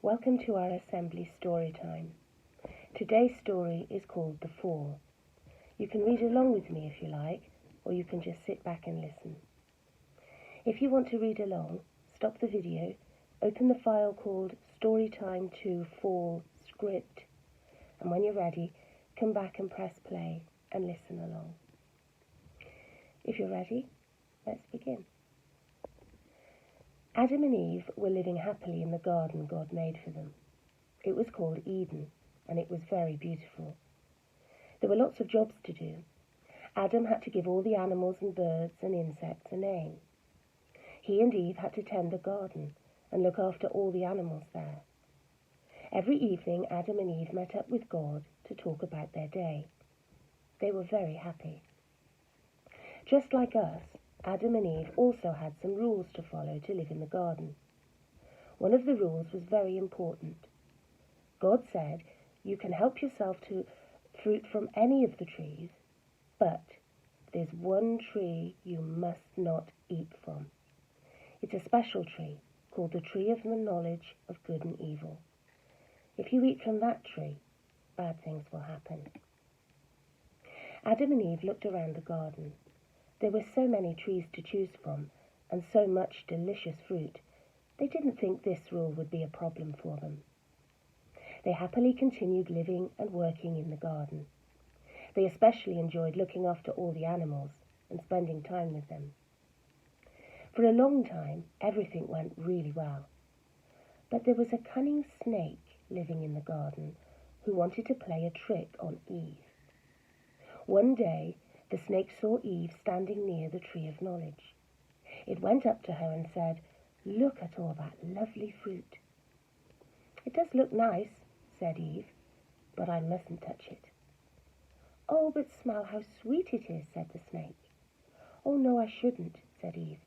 Welcome to our assembly story time. Today's story is called The Fall. You can read along with me if you like, or you can just sit back and listen. If you want to read along, stop the video, open the file called Storytime 2 Fall Script, and when you're ready, come back and press play and listen along. If you're ready, let's begin. Adam and Eve were living happily in the garden God made for them. It was called Eden, and it was very beautiful. There were lots of jobs to do. Adam had to give all the animals and birds and insects a name. He and Eve had to tend the garden and look after all the animals there. Every evening, Adam and Eve met up with God to talk about their day. They were very happy. Just like us, Adam and Eve also had some rules to follow to live in the garden. One of the rules was very important. God said, you can help yourself to fruit from any of the trees, but there's one tree you must not eat from. It's a special tree called the tree of the knowledge of good and evil. If you eat from that tree, bad things will happen. Adam and Eve looked around the garden. There were so many trees to choose from, and so much delicious fruit, they didn't think this rule would be a problem for them. They happily continued living and working in the garden. They especially enjoyed looking after all the animals and spending time with them. For a long time, everything went really well. But there was a cunning snake living in the garden who wanted to play a trick on Eve. One day, the snake saw Eve standing near the tree of knowledge. It went up to her and said, "Look at all that lovely fruit." "It does look nice," said Eve, "but I mustn't touch it." "Oh, but smell how sweet it is," said the snake. "Oh, no, I shouldn't," said Eve.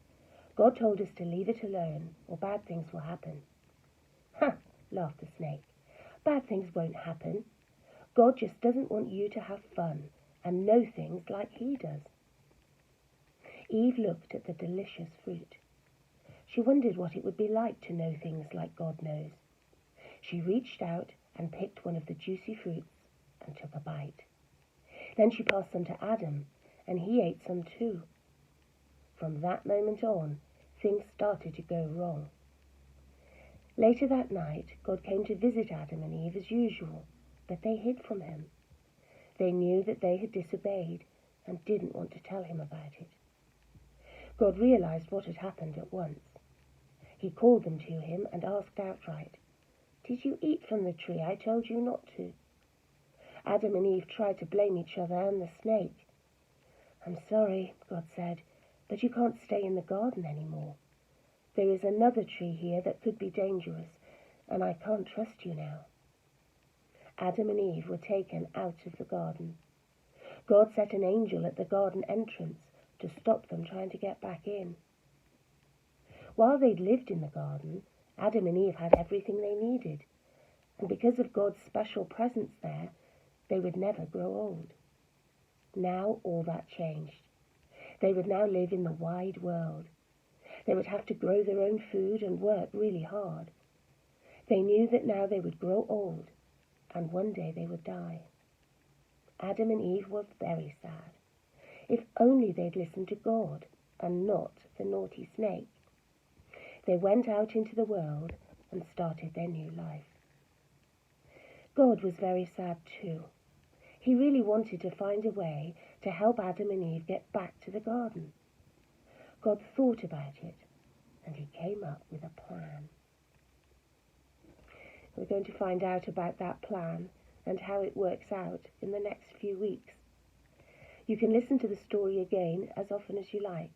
"God told us to leave it alone, or bad things will happen." "Ha!" laughed the snake. "Bad things won't happen. God just doesn't want you to have fun and know things like he does." Eve looked at the delicious fruit. She wondered what it would be like to know things like God knows. She reached out and picked one of the juicy fruits and took a bite. Then she passed some to Adam, and he ate some too. From that moment on, things started to go wrong. Later that night, God came to visit Adam and Eve as usual, but they hid from him. They knew that they had disobeyed and didn't want to tell him about it. God realized what had happened at once. He called them to him and asked outright, "Did you eat from the tree I told you not to?" Adam and Eve tried to blame each other and the snake. "I'm sorry," God said, "but you can't stay in the garden anymore. There is another tree here that could be dangerous, and I can't trust you now." Adam and Eve were taken out of the garden. God set an angel at the garden entrance to stop them trying to get back in. While they'd lived in the garden, Adam and Eve had everything they needed, and because of God's special presence there, they would never grow old. Now all that changed. They would now live in the wide world. They would have to grow their own food and work really hard. They knew that now they would grow old, and one day they would die. Adam and Eve were very sad. If only they'd listened to God and not the naughty snake. They went out into the world and started their new life. God was very sad too. He really wanted to find a way to help Adam and Eve get back to the garden. God thought about it, and he came up with a plan. We're going to find out about that plan and how it works out in the next few weeks. You can listen to the story again as often as you like.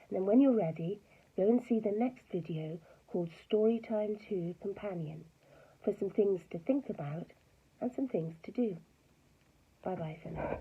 And then when you're ready, go and see the next video called Storytime 2 Companion for some things to think about and some things to do. Bye-bye for now.